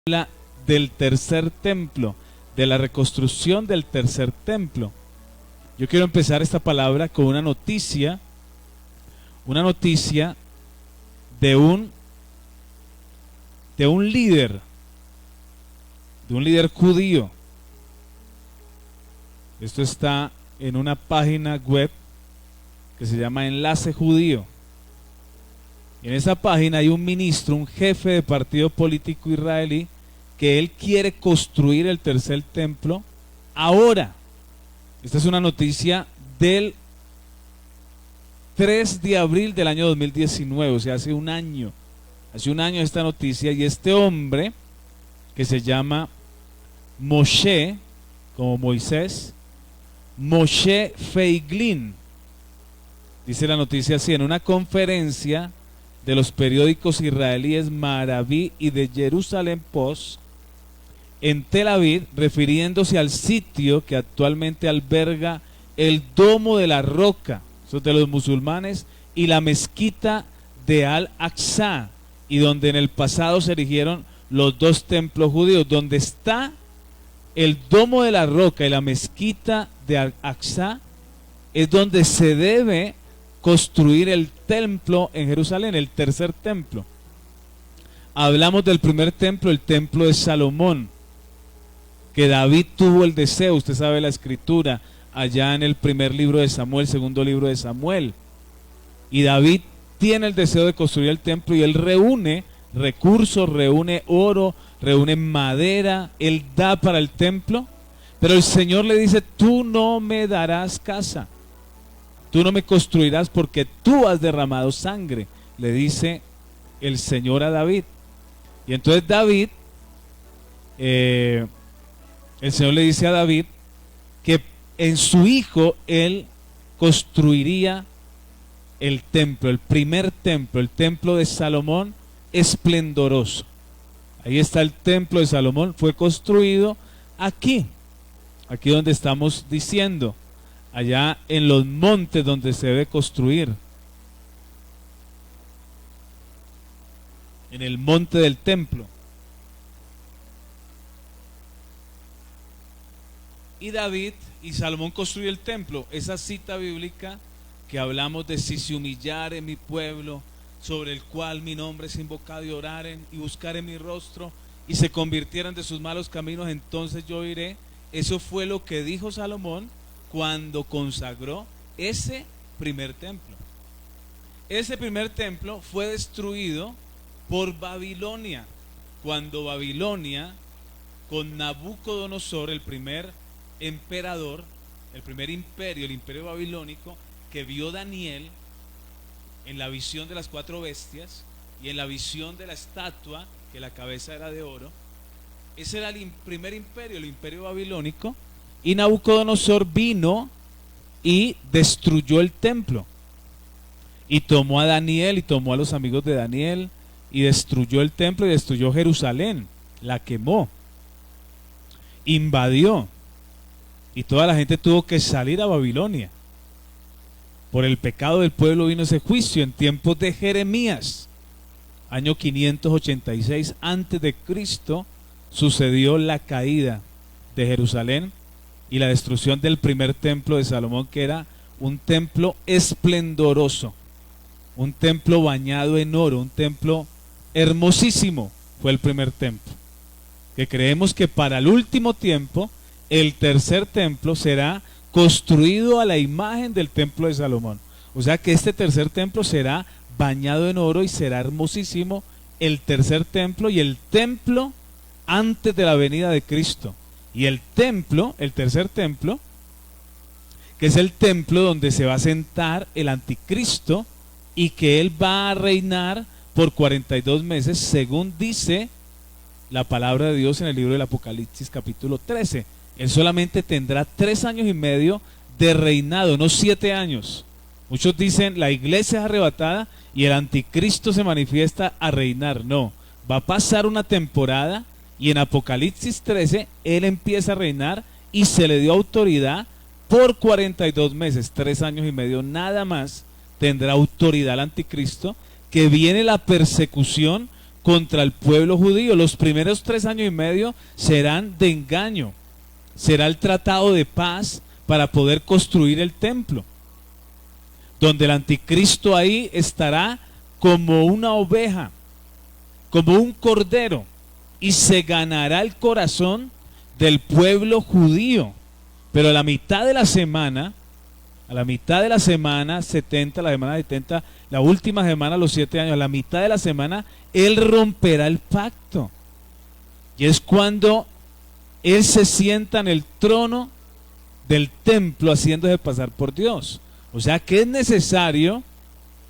habla del tercer templo, de la reconstrucción del tercer templo. Yo quiero empezar esta palabra con una noticia de un líder, judío. Esto está en una página web que se llama Enlace Judío. En esa página hay un ministro, un jefe de partido político israelí, que él quiere construir el tercer templo ahora. Esta es una noticia del 3 de abril del año 2019, o sea, hace un año esta noticia, y este hombre, que se llama Moshe, como Moisés, Moshe Feiglin, dice la noticia así: en una conferencia de los periódicos israelíes Maraví y de Jerusalem Post en Tel Aviv, refiriéndose al sitio que actualmente alberga el Domo de la Roca, eso es de los musulmanes, y la mezquita de Al-Aqsa, y donde en el pasado se erigieron los dos templos judíos. Donde está el Domo de la Roca y la mezquita de Al-Aqsa es donde se debe construir el templo en Jerusalén, el tercer templo. Hablamos del primer templo, el templo de Salomón, que David tuvo el deseo. Usted sabe la escritura allá en el primer libro de Samuel, segundo libro de Samuel, y David tiene el deseo de construir el templo, y él reúne recursos, reúne oro, reúne madera, él da para el templo. Pero el Señor le dice: tú no me darás casa, tú no me construirás porque tú has derramado sangre, le dice el Señor a David. Y entonces David, el Señor le dice a David que en su hijo él construiría el templo, el primer templo, el templo de Salomón esplendoroso. Ahí está el templo de Salomón, fue construido aquí donde estamos diciendo, allá en los montes donde se debe construir, en el monte del templo. Y David y Salomón construyó el templo. Esa cita bíblica que hablamos de: si se humillare mi pueblo, sobre el cual mi nombre es invocado, y oraren y buscaren mi rostro, y se convirtieran de sus malos caminos, entonces yo iré. Eso fue lo que dijo Salomón cuando consagró ese primer templo. Ese primer templo fue destruido por Babilonia, cuando Babilonia, con Nabucodonosor, el primer emperador, el primer imperio, el imperio babilónico, que vio Daniel en la visión de las 4 bestias y en la visión de la estatua, que la cabeza era de oro. Ese era el primer imperio, el imperio babilónico, y Nabucodonosor vino y destruyó el templo, y tomó a Daniel y tomó a los amigos de Daniel, y destruyó el templo y destruyó Jerusalén, la quemó, invadió, y toda la gente tuvo que salir a Babilonia. Por el pecado del pueblo vino ese juicio en tiempos de Jeremías, año 586 antes de Cristo, sucedió la caída de Jerusalén y la destrucción del primer templo de Salomón, que era un templo esplendoroso, un templo bañado en oro, un templo hermosísimo. Fue el primer templo, que creemos que para el último tiempo el tercer templo será construido a la imagen del templo de Salomón. O sea que este tercer templo será bañado en oro y será hermosísimo, el tercer templo, y el templo antes de la venida de Cristo. Y el templo, el tercer templo, que es el templo donde se va a sentar el anticristo, y que él va a reinar por 42 meses, según dice la palabra de Dios en el libro del Apocalipsis capítulo 13. Él solamente tendrá 3 años y medio de reinado, no 7 años. Muchos dicen la iglesia es arrebatada y el anticristo se manifiesta a reinar. No, va a pasar una temporada, y en Apocalipsis 13 él empieza a reinar y se le dio autoridad por 42 meses, 3 años y medio nada más tendrá autoridad el anticristo, que viene la persecución contra el pueblo judío. Los primeros 3 años y medio serán de engaño. Será el tratado de paz para poder construir el templo, donde el anticristo ahí estará como una oveja, como un cordero, y se ganará el corazón del pueblo judío. Pero a la mitad de la semana, 70, la semana 70, la última semana, los 7 años, a la mitad de la semana, él romperá el pacto. Y es cuando él se sienta en el trono del templo haciéndose pasar por Dios. O sea que es necesario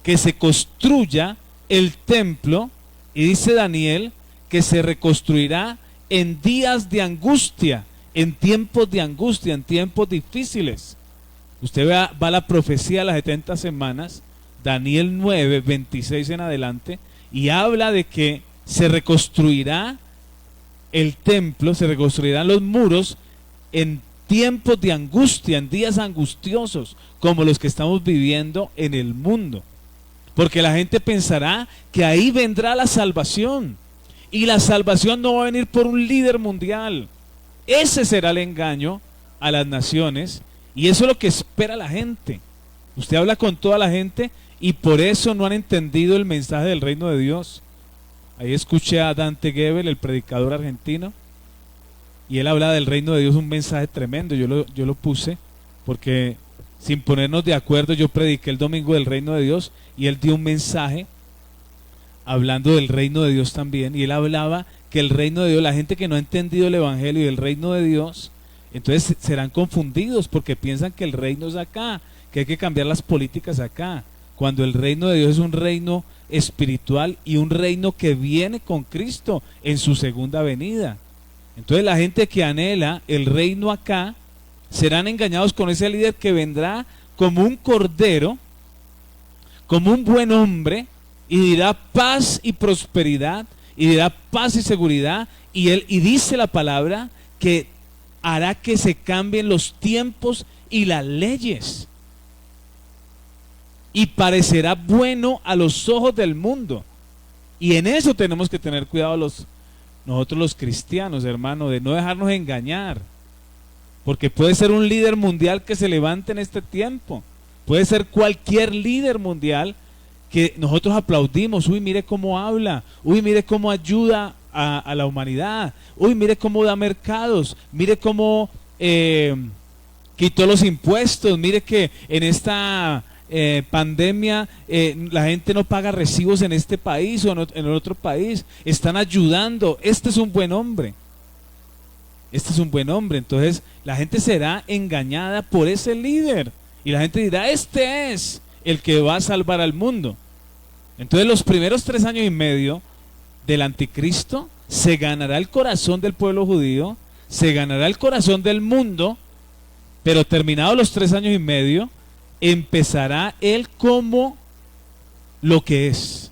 que se construya el templo, y dice Daniel que se reconstruirá en días de angustia, en tiempos de angustia, en tiempos difíciles. Usted va a la profecía de las 70 semanas, Daniel 9, 26 en adelante, y habla de que se reconstruirá el templo, se reconstruirán los muros en tiempos de angustia, en días angustiosos, como los que estamos viviendo en el mundo. Porque la gente pensará que ahí vendrá la salvación, y la salvación no va a venir por un líder mundial. Ese será el engaño a las naciones, y eso es lo que espera la gente. Usted habla con toda la gente y por eso no han entendido el mensaje del reino de Dios. Ahí escuché a Dante Gebel, el predicador argentino, y él habla del reino de Dios, un mensaje tremendo. Yo lo puse porque sin ponernos de acuerdo yo prediqué el domingo del reino de Dios y él dio un mensaje hablando del reino de Dios también, y él hablaba que el reino de Dios, la gente que no ha entendido el evangelio y el reino de Dios, entonces serán confundidos porque piensan que el reino es acá, que hay que cambiar las políticas acá, cuando el reino de Dios es un reino espiritual y un reino que viene con Cristo en su segunda venida. Entonces la gente que anhela el reino acá serán engañados con ese líder que vendrá como un cordero, como un buen hombre, y dirá paz y prosperidad, y dirá paz y seguridad, y dice la palabra que hará que se cambien los tiempos y las leyes, y parecerá bueno a los ojos del mundo. Y en eso tenemos que tener cuidado nosotros los cristianos, hermano, de no dejarnos engañar, porque puede ser un líder mundial que se levante en este tiempo, puede ser cualquier líder mundial que nosotros aplaudimos. Uy, mire cómo habla, uy, mire cómo ayuda a la humanidad, uy, mire cómo da mercados, mire cómo quitó los impuestos, mire que en esta pandemia la gente no paga recibos en este país o en el otro país, están ayudando. Este es un buen hombre, este es un buen hombre. Entonces la gente será engañada por ese líder y la gente dirá, este es el que va a salvar al mundo. Entonces los primeros 3 años y medio del anticristo se ganará el corazón del pueblo judío, se ganará el corazón del mundo, pero terminados los 3 años y medio empezará él como lo que es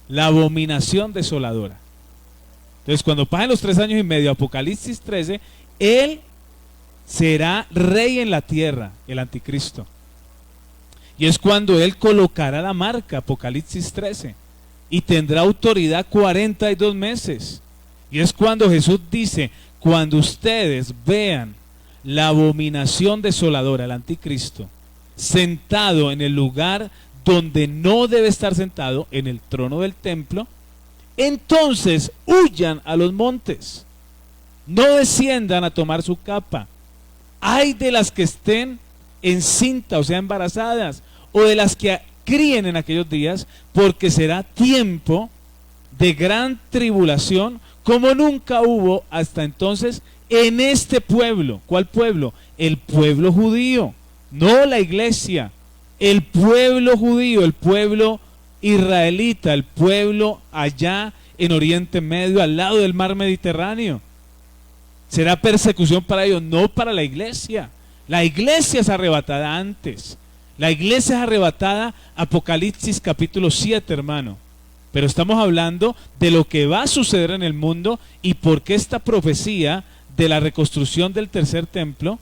la abominación desoladora. Entonces cuando pasen los 3 años y medio, Apocalipsis 13, él será rey en la tierra, el anticristo. Y es cuando él colocará la marca, Apocalipsis 13, y tendrá autoridad 42 meses. Y es cuando Jesús dice, cuando ustedes vean la abominación desoladora, el anticristo, sentado en el lugar donde no debe estar sentado, en el trono del templo, entonces huyan a los montes, no desciendan a tomar su capa. Ay de las que estén encinta, o sea, embarazadas, o de las que críen en aquellos días, porque será tiempo de gran tribulación como nunca hubo hasta entonces en este pueblo. ¿Cuál pueblo? El pueblo judío, no la iglesia, el pueblo judío, el pueblo israelita, el pueblo allá en Oriente Medio, al lado del mar Mediterráneo. Será persecución para ellos, no para la iglesia. La iglesia es arrebatada antes. La iglesia es arrebatada, Apocalipsis capítulo 7, hermano. Pero estamos hablando de lo que va a suceder en el mundo y por qué esta profecía de la reconstrucción del tercer templo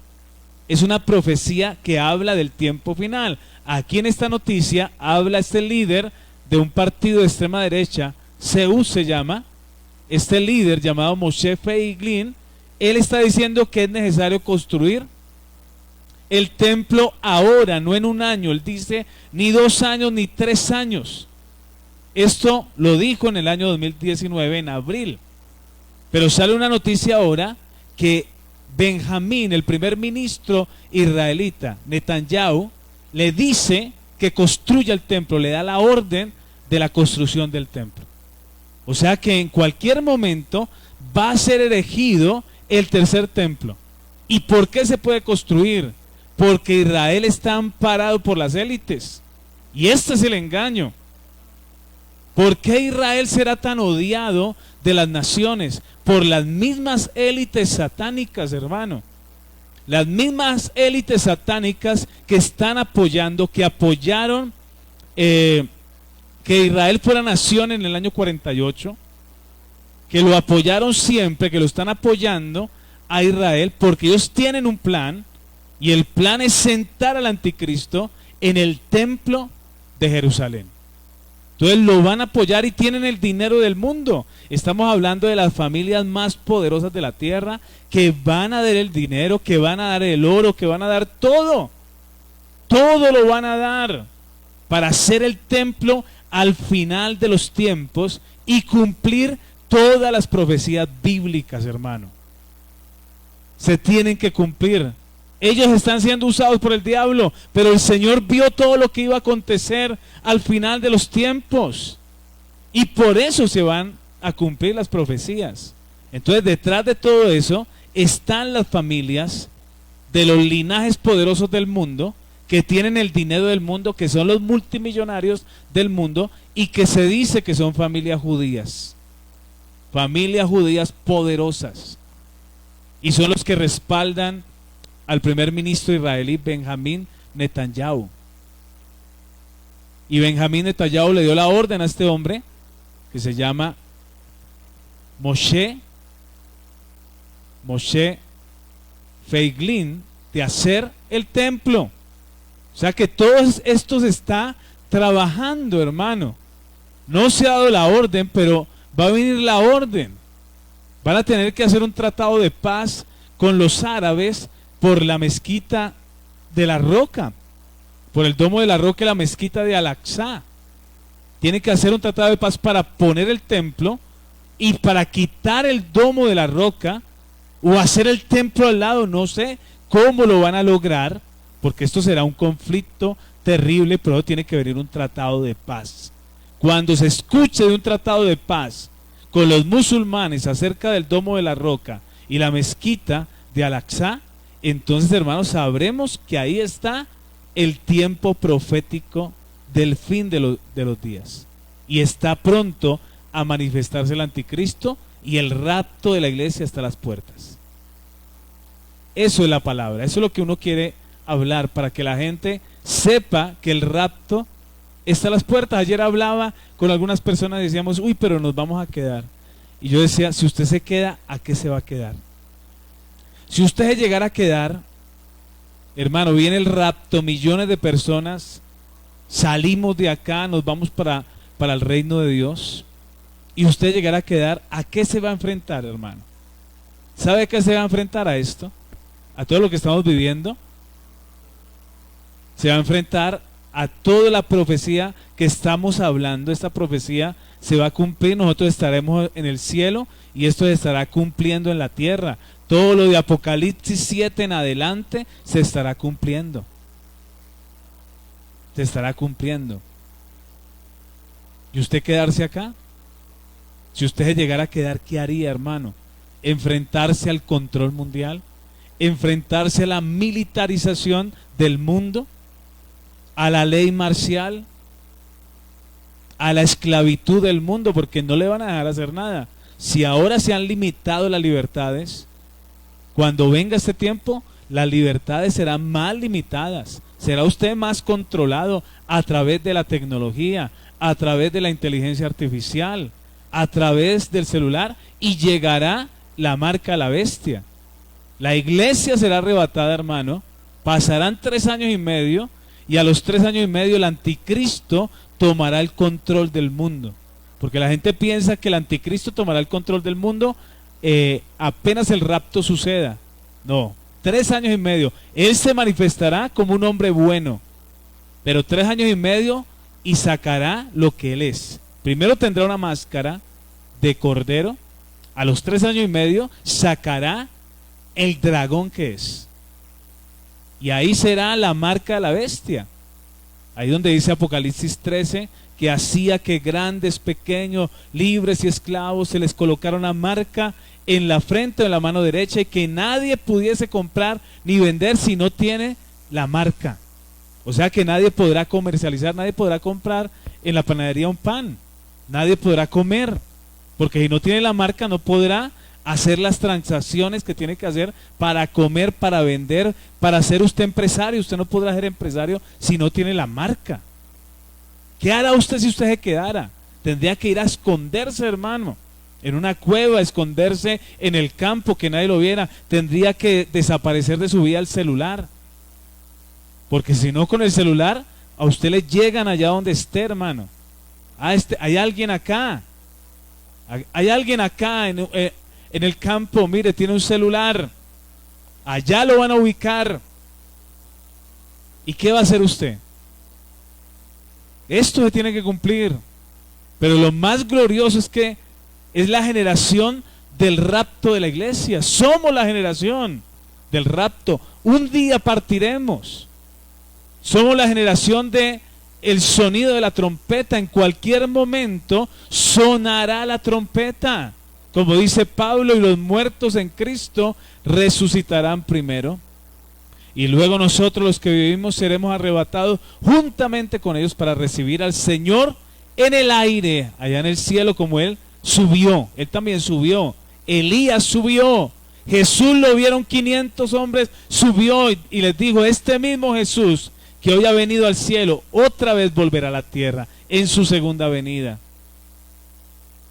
es una profecía que habla del tiempo final. Aquí en esta noticia habla este líder de un partido de extrema derecha Zeus se llama, este líder llamado Moshe Feiglin, él está diciendo que es necesario construir el templo ahora, no en un año. Él dice ni 2 años ni 3 años. Esto lo dijo en el año 2019, en abril. Pero sale una noticia ahora que Benjamín, el primer ministro israelita, Netanyahu, le dice que construya el templo, le da la orden de la construcción del templo. O sea que en cualquier momento va a ser erigido el tercer templo. ¿Y por qué se puede construir? Porque Israel está amparado por las élites. Y este es el engaño. ¿Por qué Israel será tan odiado de las naciones? Por las mismas élites satánicas, hermano. Las mismas élites satánicas que están apoyando, que apoyaron que Israel fuera nación en el año 48, que lo apoyaron siempre, que lo están apoyando a Israel, porque ellos tienen un plan, y el plan es sentar al anticristo en el templo de Jerusalén. Entonces lo van a apoyar y tienen el dinero del mundo. Estamos hablando de las familias más poderosas de la tierra que van a dar el dinero, que van a dar el oro, que van a dar todo. Todo lo van a dar para hacer el templo al final de los tiempos y cumplir todas las profecías bíblicas, hermano. Se tienen que cumplir. Ellos están siendo usados por el diablo, pero el Señor vio todo lo que iba a acontecer al final de los tiempos. Y por eso se van a cumplir las profecías. Entonces, detrás de todo eso están las familias de los linajes poderosos del mundo, que tienen el dinero del mundo, que son los multimillonarios del mundo, y que se dice que son familias judías. Familias judías poderosas. Y son los que respaldan al primer ministro israelí Benjamín Netanyahu. Y Benjamín Netanyahu le dio la orden a este hombre que se llama Moshe Feiglin, de hacer el templo. O sea que todo esto se está trabajando, hermano. No se ha dado la orden, pero va a venir la orden. Van a tener que hacer un tratado de paz con los árabes por la mezquita de la Roca, por el domo de la Roca y la mezquita de Al-Aqsa. Tienen que hacer un tratado de paz para poner el templo y para quitar el domo de la Roca o hacer el templo al lado. No sé cómo lo van a lograr, porque esto será un conflicto terrible, pero tiene que venir un tratado de paz. Cuando se escuche de un tratado de paz con los musulmanes acerca del domo de la Roca y la mezquita de Al-Aqsa, entonces, hermanos, sabremos que ahí está el tiempo profético del fin de los días. Y está pronto a manifestarse el anticristo y el rapto de la iglesia hasta las puertas. Eso es la palabra, eso es lo que uno quiere hablar, para que la gente sepa que el rapto está a las puertas. Ayer hablaba con algunas personas y decíamos, uy, pero nos vamos a quedar. Y yo decía, si usted se queda, ¿a qué se va a quedar? Si usted se llegara a quedar, hermano, viene el rapto, millones de personas, salimos de acá, nos vamos para el reino de Dios, y usted llegara a quedar, ¿a qué se va a enfrentar, hermano? ¿Sabe a qué se va a enfrentar a esto? A todo lo que estamos viviendo. Se va a enfrentar a toda la profecía que estamos hablando. Esta profecía se va a cumplir, nosotros estaremos en el cielo y esto se estará cumpliendo en la tierra. Todo lo de Apocalipsis 7 en adelante se estará cumpliendo. Se estará cumpliendo. ¿Y usted quedarse acá? Si usted se llegara a quedar, ¿qué haría, hermano? ¿Enfrentarse al control mundial? ¿Enfrentarse a la militarización del mundo? ¿A la ley marcial? ¿A la esclavitud del mundo? Porque no le van a dejar hacer nada. Si ahora se han limitado las libertades, cuando venga este tiempo, las libertades serán más limitadas. Será usted más controlado a través de la tecnología, a través de la inteligencia artificial, a través del celular, y llegará la marca de la bestia. La iglesia será arrebatada, hermano. Pasarán 3 años y medio, y a los 3 años y medio el anticristo tomará el control del mundo. Porque la gente piensa que el anticristo tomará el control del mundo apenas el rapto suceda. No, 3 años y medio. Él se manifestará como un hombre bueno, pero 3 años y medio y sacará lo que él es. Primero tendrá una máscara de cordero. A los 3 años y medio sacará el dragón que es. Y ahí será la marca de la bestia. Ahí donde dice Apocalipsis 13 que hacía que grandes, pequeños, libres y esclavos se les colocara una marca en la frente o en la mano derecha y que nadie pudiese comprar ni vender si no tiene la marca. O sea que nadie podrá comercializar, nadie podrá comprar en la panadería un pan, nadie podrá comer, porque si no tiene la marca no podrá hacer las transacciones que tiene que hacer para comer, para vender, para ser usted empresario. Usted no podrá ser empresario si no tiene la marca. ¿Qué hará usted si usted se quedara? Tendría que ir a esconderse, hermano, en una cueva, esconderse en el campo, que nadie lo viera. Tendría que desaparecer de su vida el celular, porque si no, con el celular a usted le llegan allá donde esté, hermano. Hay alguien acá, hay alguien acá en el campo, mire, tiene un celular, allá lo van a ubicar. ¿Y qué va a hacer usted? Esto se tiene que cumplir. Pero lo más glorioso es que es la generación del rapto de la iglesia. Somos la generación del rapto. Un día partiremos. Somos la generación de el sonido de la trompeta. En cualquier momento sonará la trompeta. Como dice Pablo, y los muertos en Cristo resucitarán primero. Y luego nosotros los que vivimos seremos arrebatados juntamente con ellos para recibir al Señor en el aire, allá en el cielo, como Él subió. Él también subió. Elías subió. Jesús lo vieron 500 hombres, subió y les dijo, este mismo Jesús que hoy ha venido al cielo, otra vez volverá a la tierra en su segunda venida.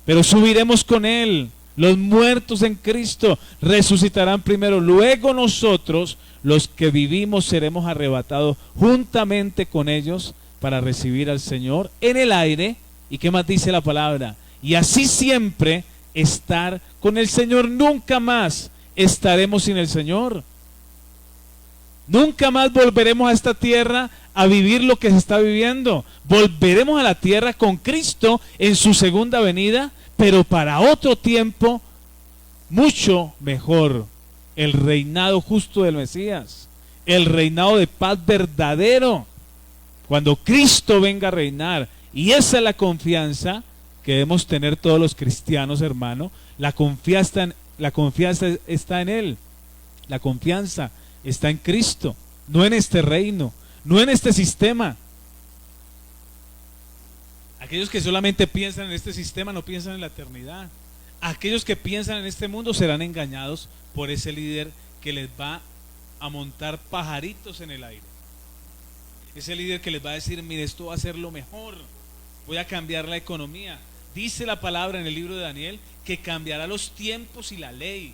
Pero subiremos con Él. Los muertos en Cristo resucitarán primero. Luego nosotros, los que vivimos, seremos arrebatados juntamente con ellos para recibir al Señor en el aire. ¿Y qué más dice la palabra? Y así siempre estar con el Señor. Nunca más estaremos sin el Señor. Nunca más volveremos a esta tierra a vivir lo que se está viviendo. Volveremos a la tierra con Cristo en su segunda venida, pero para otro tiempo mucho mejor. El reinado justo del Mesías, el reinado de paz verdadero, cuando Cristo venga a reinar. Y esa es la confianza que debemos tener todos los cristianos, hermano. La confianza está en Él. La confianza está en Cristo, no en este reino, no en este sistema. Aquellos que solamente piensan en este sistema no piensan en la eternidad. Aquellos que piensan en este mundo serán engañados por ese líder que les va a montar pajaritos en el aire. Ese líder que les va a decir, mire, esto va a ser lo mejor, voy a cambiar la economía. Dice la palabra en el libro de Daniel que cambiará los tiempos y la ley.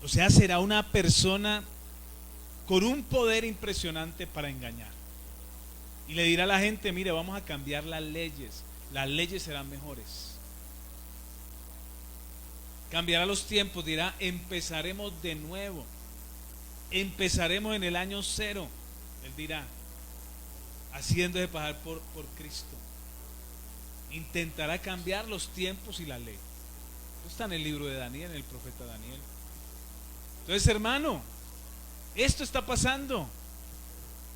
O sea, será una persona con un poder impresionante para engañar. Y le dirá a la gente, mire, vamos a cambiar las leyes serán mejores. Cambiará los tiempos, dirá, empezaremos de nuevo, empezaremos en el año 0, él dirá, haciéndose pasar por Cristo. Intentará cambiar los tiempos y la ley. Esto está en el libro de Daniel, en el profeta Daniel. Entonces, hermano, esto está pasando.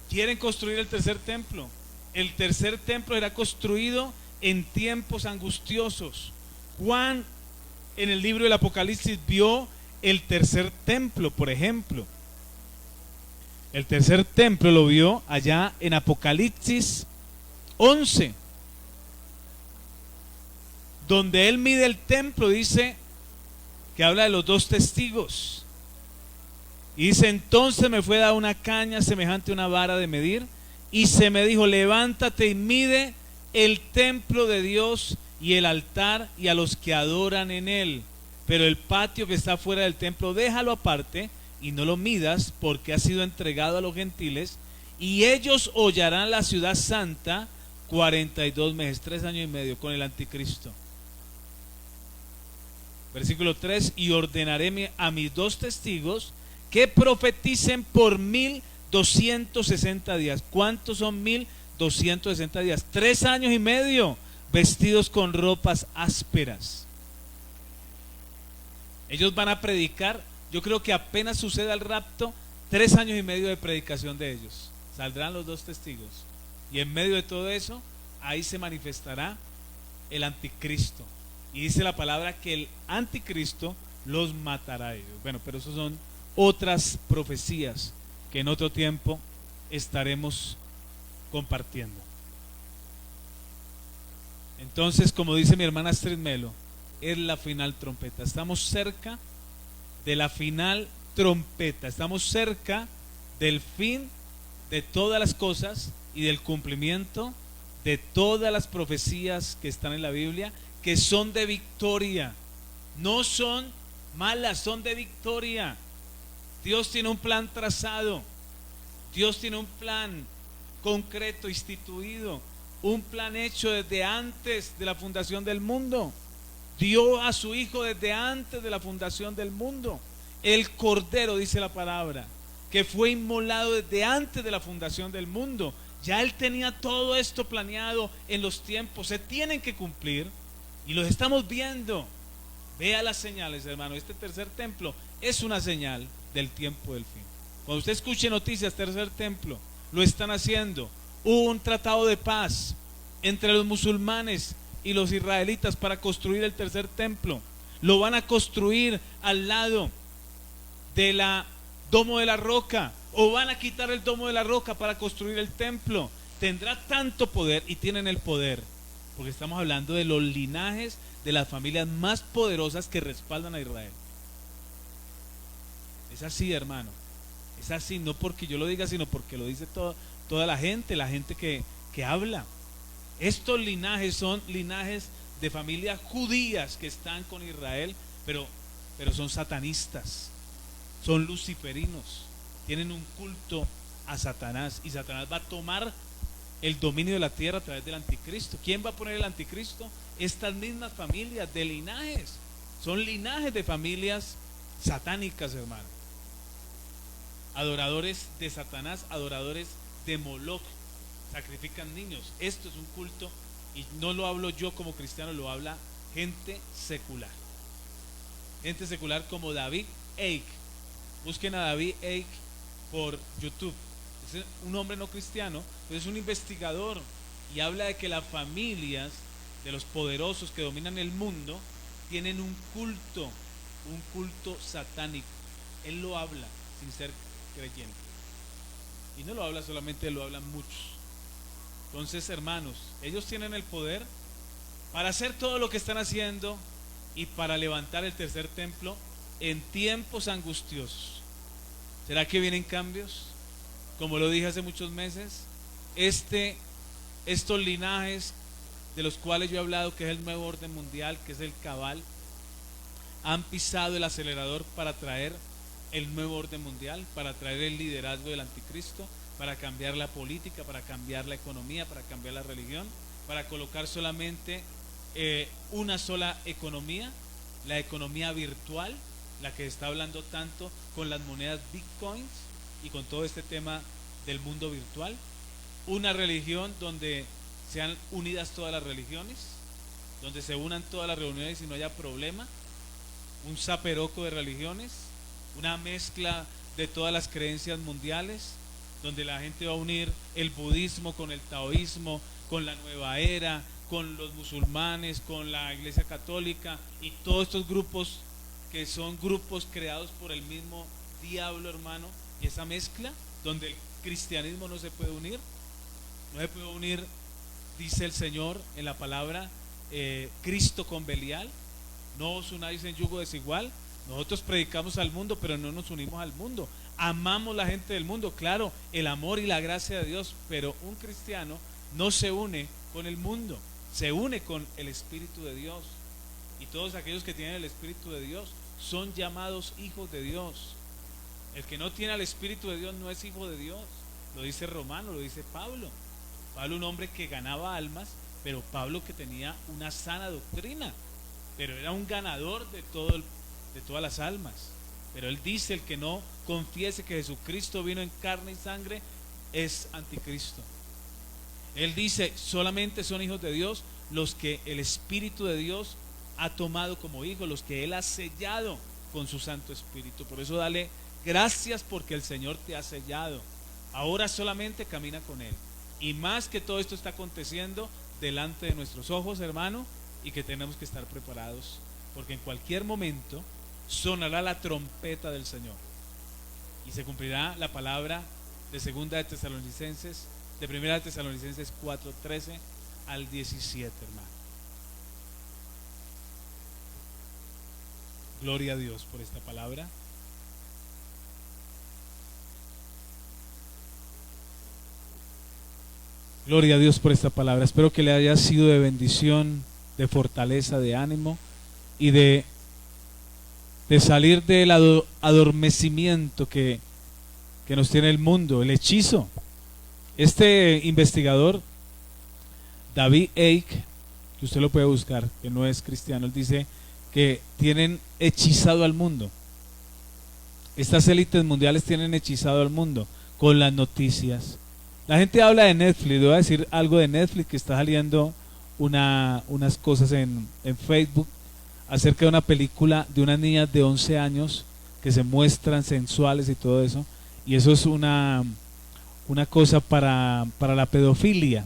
Quieren construir el tercer templo. El tercer templo era construido en tiempos angustiosos. Juan en el libro del Apocalipsis vio el tercer templo, por ejemplo. El tercer templo lo vio allá en Apocalipsis 11, donde él mide el templo. Dice que habla de los 2 testigos. Y dice, entonces me fue dada una caña semejante a una vara de medir, y se me dijo, levántate y mide el templo de Dios y el altar y a los que adoran en él. Pero el patio que está fuera del templo, déjalo aparte y no lo midas, porque ha sido entregado a los gentiles, y ellos hollarán la ciudad santa 42 meses, 3 años y medio con el anticristo. Versículo 3: y ordenaré a mis 2 testigos que profeticen por 1260 días. ¿Cuántos son 1260 días? 3 años y medio vestidos con ropas ásperas. Ellos van a predicar. Yo creo que apenas suceda el rapto, 3 años y medio de predicación de ellos. Saldrán los 2 testigos. Y en medio de todo eso, ahí se manifestará el anticristo. Y dice la palabra que el anticristo los matará a ellos. Bueno, pero eso son otras profecías que en otro tiempo estaremos compartiendo. Entonces, como dice mi hermana Astrid Melo, es la final trompeta. Estamos cerca de la final trompeta. Estamos cerca del fin de todas las cosas y del cumplimiento de todas las profecías que están en la Biblia, que son de victoria. No son malas, son de victoria. Dios tiene un plan trazado. Dios tiene un plan concreto, instituido. Un plan hecho desde antes de la fundación del mundo. Dio a su Hijo desde antes de la fundación del mundo. El Cordero, dice la palabra, que fue inmolado desde antes de la fundación del mundo. Ya Él tenía todo esto planeado en los tiempos. Se tienen que cumplir y los estamos viendo. Vea las señales, hermano. Este tercer templo es una señal del tiempo del fin. Cuando usted escuche noticias, tercer templo, lo están haciendo. Hubo un tratado de paz entre los musulmanes y los israelitas para construir el tercer templo. Lo van a construir al lado de la Domo de la Roca, o van a quitar el Domo de la Roca para construir el templo. Tendrá tanto poder, y tienen el poder, porque estamos hablando de los linajes de las familias más poderosas que respaldan a Israel. Es así, hermano. Es así, no porque yo lo diga, sino porque lo dice toda la gente que habla. Estos linajes son linajes de familias judías que están con Israel, pero son satanistas, son luciferinos, tienen un culto a Satanás, y Satanás va a tomar el dominio de la tierra a través del anticristo. ¿Quién va a poner el anticristo? Estas mismas familias de linajes. Son linajes de familias satánicas, hermano. Adoradores de Satanás, adoradores de Moloch, sacrifican niños. Esto es un culto, y no lo hablo yo como cristiano, lo habla gente secular. Gente secular como David Icke. Busquen a David Icke por YouTube. Es un hombre no cristiano, pero es un investigador, y habla de que las familias de los poderosos que dominan el mundo tienen un culto satánico. Él lo habla sin ser creyente, y no lo habla solamente, lo hablan muchos. Entonces, hermanos, ellos tienen el poder para hacer todo lo que están haciendo y para levantar el tercer templo en tiempos angustiosos. ¿Será que vienen cambios? Como lo dije hace muchos meses, estos linajes de los cuales yo he hablado, que es el nuevo orden mundial, que es el cabal, han pisado el acelerador para traer el nuevo orden mundial, para traer el liderazgo del anticristo, para cambiar la política, para cambiar la economía, para cambiar la religión, para colocar solamente una sola economía, la economía virtual, la que está hablando tanto con las monedas bitcoins y con todo este tema del mundo virtual. Una religión donde sean unidas todas las religiones, donde se unan todas las reuniones y no haya problema. Un zaperoco de religiones, una mezcla de todas las creencias mundiales, donde la gente va a unir el budismo con el taoísmo, con la nueva era, con los musulmanes, con la iglesia católica, y todos estos grupos que son grupos creados por el mismo diablo, hermano. Y esa mezcla donde el cristianismo no se puede unir, dice el Señor en la palabra, Cristo con Belial. No os unáis en yugo desigual. Nosotros predicamos al mundo, pero no nos unimos al mundo. Amamos la gente del mundo, claro, el amor y la gracia de Dios, pero un cristiano no se une con el mundo, se une con el Espíritu de Dios. Y todos aquellos que tienen el Espíritu de Dios son llamados hijos de Dios. El que no tiene al Espíritu de Dios no es hijo de Dios. Lo dice Romano, lo dice Pablo. Pablo un hombre que ganaba almas, pero Pablo que tenía una sana doctrina, pero era un ganador de todas las almas. Pero él dice: el que no confiese que Jesucristo vino en carne y sangre es anticristo. Él dice: solamente son hijos de Dios los que el Espíritu de Dios ha tomado como hijos, los que Él ha sellado con su Santo Espíritu. Por eso dale gracias, porque el Señor te ha sellado. Ahora solamente camina con Él. Y más que todo esto está aconteciendo delante de nuestros ojos, hermano, y que tenemos que estar preparados, porque en cualquier momento sonará la trompeta del Señor y se cumplirá la palabra de Primera de Tesalonicenses 4:13 al 17, hermano. Gloria a Dios por esta palabra. Gloria a Dios por esta palabra. Espero que le haya sido de bendición, de fortaleza, de ánimo y de salir del adormecimiento que nos tiene el mundo, el hechizo. Este investigador, David Icke, que usted lo puede buscar, que no es cristiano, él dice que tienen hechizado al mundo. Estas élites mundiales tienen hechizado al mundo con las noticias. La gente habla de Netflix. Le voy a decir algo de Netflix, que está saliendo unas cosas en Facebook acerca de una película de unas niñas de 11 años que se muestran sensuales y todo eso. Y eso es una cosa para la pedofilia.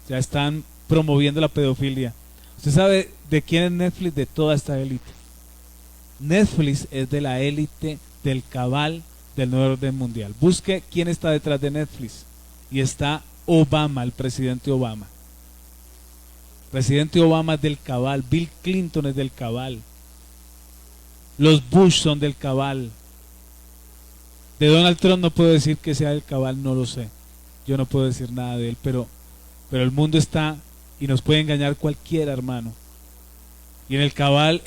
Ya están promoviendo la pedofilia. ¿Usted sabe de quién es Netflix? De toda esta élite. Netflix es de la élite del cabal del nuevo orden mundial. Busque quién está detrás de Netflix. Y está Obama, el presidente Obama. Presidente Obama es del cabal. Bill Clinton es del cabal. Los Bush son del cabal. De Donald Trump no puedo decir que sea del cabal, no lo sé. Yo no puedo decir nada de él, pero el mundo está, y nos puede engañar cualquiera, hermano. Y en el cabal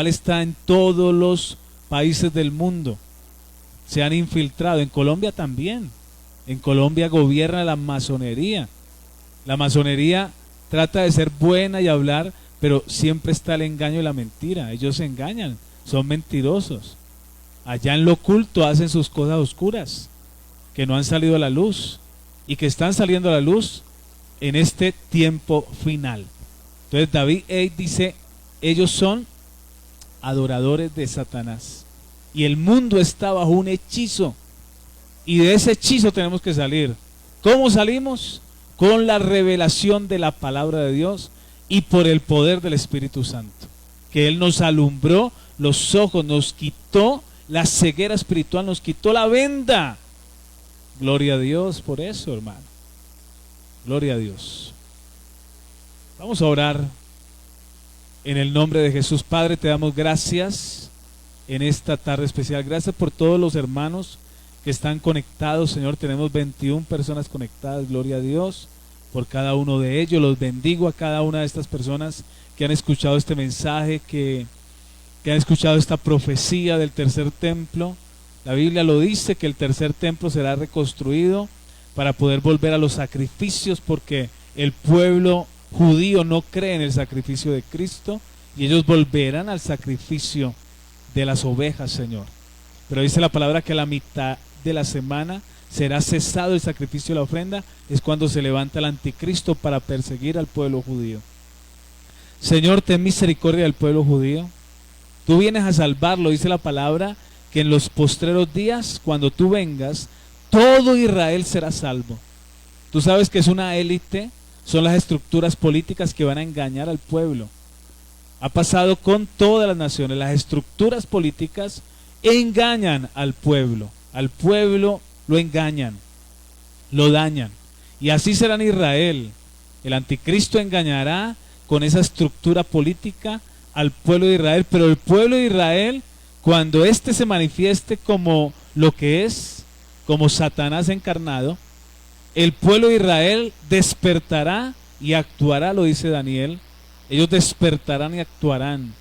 está en todos los países del mundo. Se han infiltrado, en Colombia también. En Colombia gobierna la masonería. La masonería trata de ser buena y hablar, pero siempre está el engaño y la mentira. Ellos se engañan, son mentirosos. Allá en lo oculto hacen sus cosas oscuras, que no han salido a la luz y que están saliendo a la luz en este tiempo final. Entonces David dice: ellos son adoradores de Satanás y el mundo está bajo un hechizo. Y de ese hechizo tenemos que salir. ¿Cómo salimos? Con la revelación de la palabra de Dios y por el poder del Espíritu Santo, que Él nos alumbró los ojos, nos quitó la ceguera espiritual, nos quitó la venda. Gloria a Dios por eso, hermano. Gloria a Dios. Vamos a orar en el nombre de Jesús. Padre, te damos gracias en esta tarde especial. Gracias por todos los hermanos que están conectados, Señor. Tenemos 21 personas conectadas, gloria a Dios por cada uno de ellos. Los bendigo a cada una de estas personas que han escuchado este mensaje, que han escuchado esta profecía del tercer templo. La Biblia lo dice, que el tercer templo será reconstruido para poder volver a los sacrificios, porque el pueblo judío no cree en el sacrificio de Cristo y ellos volverán al sacrificio de las ovejas, Señor. Pero dice la palabra que a la mitad de la semana será cesado el sacrificio de la ofrenda. Es cuando se levanta el anticristo para perseguir al pueblo judío. Señor, ten misericordia del pueblo judío. Tú vienes a salvarlo. Dice la palabra que en los postreros días, cuando tú vengas, todo Israel será salvo. Tú sabes que es una élite, son las estructuras políticas que van a engañar al pueblo. Ha pasado con todas las naciones. Las estructuras políticas engañan al pueblo lo engañan, lo dañan, y así será en Israel. El anticristo engañará con esa estructura política al pueblo de Israel, pero el pueblo de Israel, cuando éste se manifieste como lo que es, como Satanás encarnado, el pueblo de Israel despertará y actuará, lo dice Daniel. Ellos despertarán y actuarán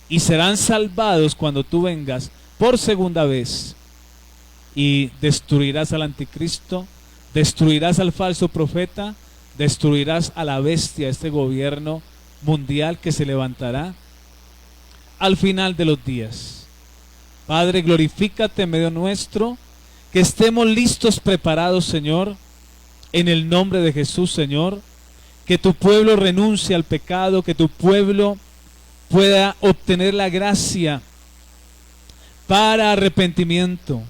y serán salvados cuando tú vengas por segunda vez y destruirás al anticristo, Destruirás al falso profeta, destruirás a la bestia, este gobierno mundial que se levantará al final de los días. Padre, glorifícate en medio nuestro, que estemos listos, preparados, Señor, en el nombre de Jesús, Señor, que tu pueblo renuncie al pecado, que tu pueblo pueda obtener la gracia para arrepentimiento,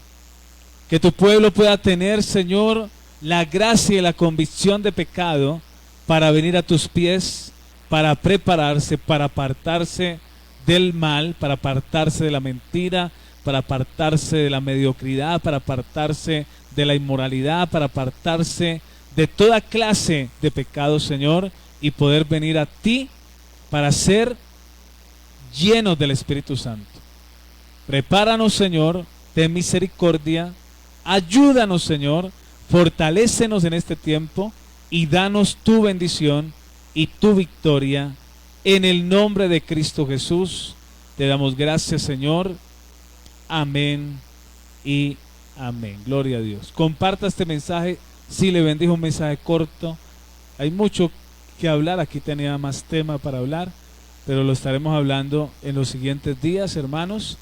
que tu pueblo pueda tener, Señor, la gracia y la convicción de pecado para venir a tus pies, para prepararse, para apartarse del mal, para apartarse de la mentira, para apartarse de la mediocridad, para apartarse de la inmoralidad, para apartarse de toda clase de pecado, Señor, y poder venir a ti para ser llenos del Espíritu Santo. Prepáranos, Señor, ten misericordia, ayúdanos, Señor, fortalécenos en este tiempo y danos tu bendición y tu victoria. En el nombre de Cristo Jesús, te damos gracias, Señor. Amén y amén. Gloria a Dios. Comparta este mensaje si le bendijo, un mensaje corto. Hay mucho que hablar, aquí tenía más tema para hablar, pero lo estaremos hablando en los siguientes días, hermanos.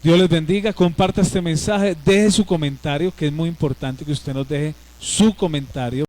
Dios les bendiga, comparta este mensaje, deje su comentario, que es muy importante que usted nos deje su comentario.